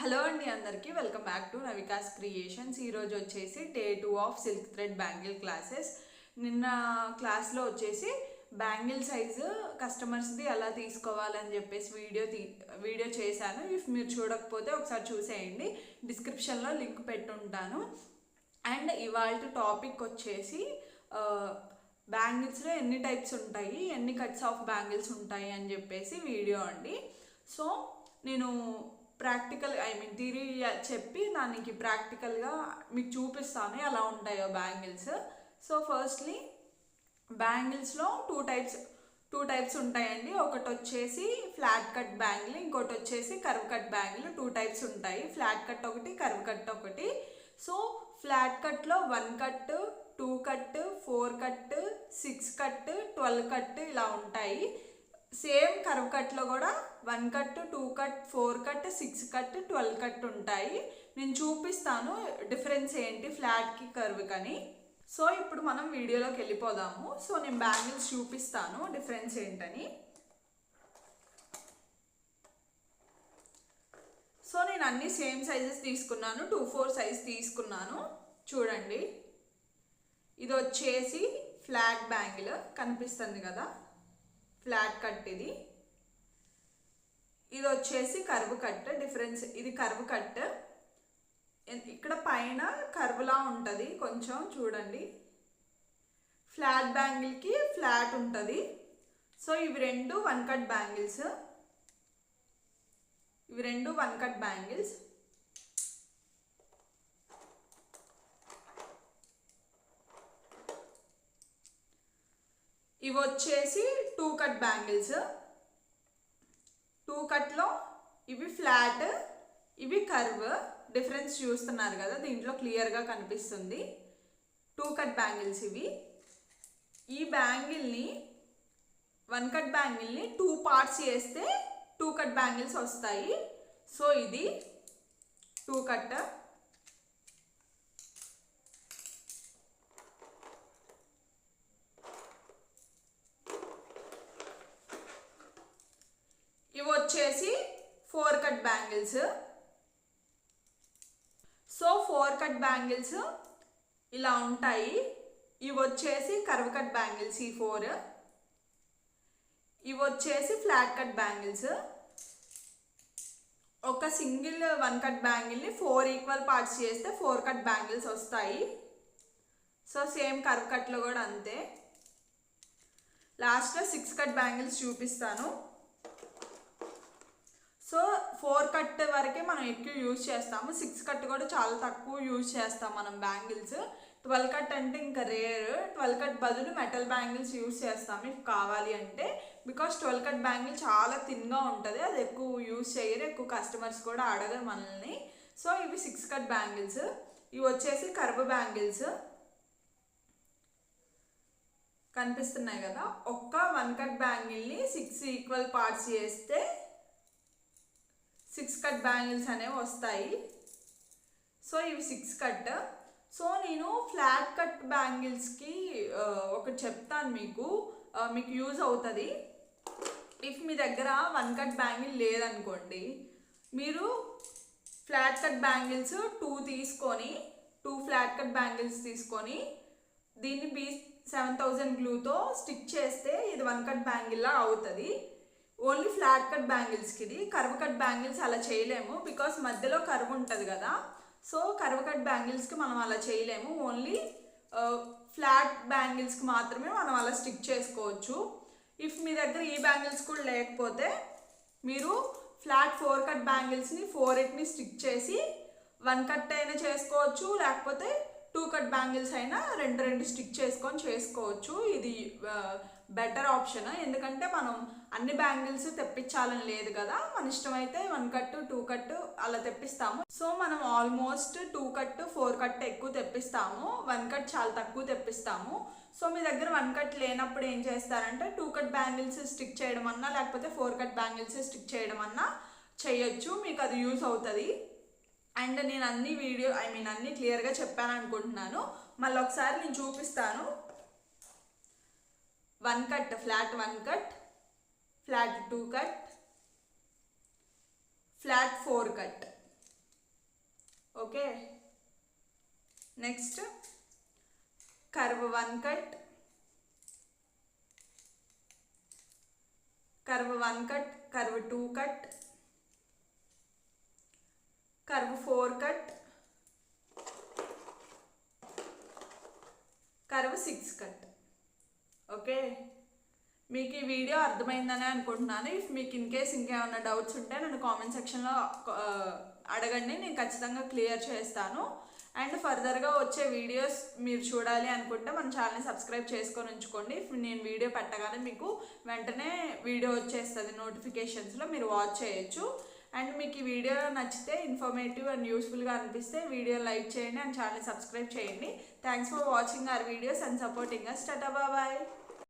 Hello అండి అందరికీ welcome back to నవికాస్ creations. ఈరోజు వచ్చేసి day 2 of silk thread bangle classes. నిన్న క్లాస్లో వచ్చేసి బ్యాంగిల్ సైజు కస్టమర్స్ది ఎలా తీసుకోవాలని చెప్పేసి వీడియో చేశాను. ఇఫ్ మీరు చూడకపోతే ఒకసారి చూసేయండి, డిస్క్రిప్షన్లో లింక్ పెట్టుంటాను. అండ్ ఇవాళ టాపిక్ వచ్చేసి బ్యాంగిల్స్లో ఎన్ని టైప్స్ ఉంటాయి, ఎన్ని కట్స్ ఆఫ్ బ్యాంగిల్స్ ఉంటాయి అని చెప్పేసి వీడియో అండి. సో నేను థియరీ చెప్పి దానికి ప్రాక్టికల్గా మీకు చూపిస్తాను ఎలా ఉంటాయో బ్యాంగిల్స్. సో ఫస్ట్లీ బ్యాంగిల్స్లో టూ టైప్స్ ఉంటాయండి. ఒకటి వచ్చేసి ఫ్లాట్ కట్ బ్యాంగిల్, ఇంకోటి వచ్చేసి కర్వ్ కట్ బ్యాంగిల్. 2 టైప్స్ ఉంటాయి, ఫ్లాట్ కట్ ఒకటి, కర్వ్ కట్ ఒకటి. సో ఫ్లాట్ కట్లో 1 cut, 2 cut, 4 cut, 6 cut, 12 cut ఇలా ఉంటాయి. సేమ్ కర్వ్ కట్లో కూడా 1 cut, 2 cut, 4 cut, 6 cut, 12 cut ఉంటాయి. నేను చూపిస్తాను డిఫరెన్స్ ఏంటి ఫ్లాట్కి కర్వ్కని. సో ఇప్పుడు మనం వీడియోలోకి వెళ్ళిపోదాము. సో నేను బ్యాంగిల్స్ చూపిస్తాను డిఫరెన్స్ ఏంటని. సో నేను అన్ని సేమ్ సైజెస్ తీసుకున్నాను, 2-4 సైజ్ తీసుకున్నాను. చూడండి, ఇది వచ్చేసి ఫ్లాట్ బ్యాంగిల్ కనిపిస్తుంది కదా, ఫ్లాట్ కట్. ఇది వచ్చేసి కర్వ్ కట్. డిఫరెన్స్, ఇది కర్వ్ కట్. ఇక్కడ పైన కర్వ్లా ఉంటుంది కొంచెం, చూడండి. ఫ్లాట్ బ్యాంగిల్కి ఫ్లాట్ ఉంటుంది. సో ఇవి రెండు 1 కట్ బ్యాంగిల్స్. ఇవి వచ్చేసి 2 కట్ బ్యాంగిల్స్. 2 కట్లో ఇవి ఫ్లాట్, ఇవి కర్వ్. డిఫరెన్స్ చూస్తున్నారు కదా, దీంట్లో క్లియర్గా కనిపిస్తుంది. 2 కట్ బ్యాంగిల్స్ ఇవి. ఈ బ్యాంగిల్ని 1 కట్ బ్యాంగిల్ని 2 పార్ట్స్ చేస్తే 2 కట్ బ్యాంగిల్స్ వస్తాయి. సో ఇది 2 కట్. ఇవి వచ్చేసి 4 cut bangles. So 4 cut bangles ఇలా ఉంటాయి. ఇవి వచ్చేసి కర్వ్ కట్ బ్యాంగిల్స్, ఈ 4. ఇవి వచ్చేసి ఫ్లాట్ కట్ బ్యాంగిల్స్. ఒక సింగిల్ 1 కట్ బ్యాంగిల్ని 4 ఈక్వల్ పార్ట్స్ చేస్తే 4 కట్ బ్యాంగిల్స్ వస్తాయి. సో సేమ్ కర్వ్ కట్లో కూడా అంతే. లాస్ట్లో 6 కట్ బ్యాంగిల్స్ చూపిస్తాను. సో 4 కట్ వరకే మనం ఎక్కువ యూజ్ చేస్తాము, 6 కట్ కూడా చాలా తక్కువ యూజ్ చేస్తాం మనం బ్యాంగిల్స్. 12 కట్ అంటే ఇంకా రేర్. 12 కట్ బదులు మెటల్ బ్యాంగిల్స్ యూజ్ చేస్తాము ఇఫ్ కావాలి అంటే. బికాస్ 12 కట్ బ్యాంగిల్ చాలా థిన్గా ఉంటుంది, అది ఎక్కువ యూజ్ చేయరు, ఎక్కువ కస్టమర్స్ కూడా అడగరు మనల్ని. సో ఇవి 6 కట్ బ్యాంగిల్స్. ఇవి వచ్చేసి కర్వ్ బ్యాంగిల్స్ కనిపిస్తున్నాయి కదా. ఒక్క 1 కట్ బ్యాంగిల్ని 6 ఈక్వల్ పార్ట్స్ చేస్తే 6 కట్ బ్యాంగిల్స్ అనేవి వస్తాయి. సో ఇవి 6 కట్. సో నేను ఫ్లాట్ కట్ బ్యాంగిల్స్కి ఒకటి చెప్తాను, మీకు యూజ్ అవుతుంది. ఇఫ్ మీ దగ్గర 1 కట్ బ్యాంగిల్ లేదనుకోండి, మీరు flat cut bangles 2 flat cut bangles తీసుకొని దీన్ని B7000 గ్లూతో స్టిక్ చేస్తే ఇది 1 కట్ బ్యాంగిల్లా అవుతుంది. ఓన్లీ ఫ్లాట్ కట్ బ్యాంగిల్స్కి. ఇది కర్వ్ కట్ బ్యాంగిల్స్ అలా చేయలేము, బికాస్ మధ్యలో కర్వ్ ఉంటుంది కదా. సో కర్వ్ కట్ బ్యాంగిల్స్కి మనం అలా చేయలేము, ఓన్లీ ఫ్లాట్ బ్యాంగిల్స్కి మాత్రమే మనం అలా స్టిక్ చేసుకోవచ్చు. ఇఫ్ మీ దగ్గర ఈ బ్యాంగిల్స్ కూడా లేకపోతే మీరు ఫ్లాట్ 4 కట్ బ్యాంగిల్స్ని 4 స్టిక్ చేసి 1 కట్ అయినా చేసుకోవచ్చు, లేకపోతే 2 కట్ బ్యాంగిల్స్ అయినా 2 స్టిక్ చేసుకొని చేసుకోవచ్చు. ఇది బెటర్ ఆప్షన్, ఎందుకంటే మనం అన్ని బ్యాంగిల్స్ తెప్పించాలని లేదు కదా. మన ఇష్టమైతే 1 కట్ 2 కట్ అలా తెప్పిస్తాము. సో మనం ఆల్మోస్ట్ 2 కట్ 4 కట్ ఎక్కువ తెప్పిస్తాము, 1 కట్ చాలా తక్కువ తెప్పిస్తాము. సో మీ దగ్గర 1 కట్ లేనప్పుడు ఏం చేస్తారంటే 2 కట్ బ్యాంగిల్స్ స్టిక్ చేయడం అన్నా, లేకపోతే 4 కట్ బ్యాంగిల్స్ స్టిక్ చేయడం అన్నా చేయొచ్చు, మీకు అది యూస్ అవుతుంది. అండ్ నేను అన్ని క్లియర్గా చెప్పాను అనుకుంటున్నాను. మళ్ళీ ఒకసారి నేను చూపిస్తాను. 1 cut, flat 1 cut, flat 2 cut, flat 4 cut. Okay. Next curve 1 cut, curve 1 cut, curve 2 cut, curve 4 cut, curve 6 cut. Okay, మీకు ఈ వీడియో అర్థమైందని అనుకుంటున్నాను. ఇఫ్ మీకు ఇన్ కేస్ ఇంకేమైనా డౌట్స్ ఉంటే నన్ను కామెంట్ సెక్షన్లో అడగండి, నేను ఖచ్చితంగా క్లియర్ చేస్తాను. అండ్ ఫర్దర్గా వచ్చే వీడియోస్ మీరు చూడాలి అనుకుంటే మన ఛానల్ని సబ్స్క్రైబ్ చేసుకొని ఉంచుకోండి. ఇఫ్ నేను వీడియో పెట్టగానే మీకు వెంటనే వీడియో వచ్చేస్తుంది నోటిఫికేషన్స్లో, మీరు వాచ్ చేయొచ్చు. అండ్ మీకు ఈ వీడియో నచ్చితే, ఇన్ఫర్మేటివ్ అండ్ యూస్ఫుల్గా అనిపిస్తే వీడియో లైక్ చేయండి అండ్ ఛానల్ని సబ్స్క్రైబ్ చేయండి. Thanks for watching our videos and supporting us. Tata, bye.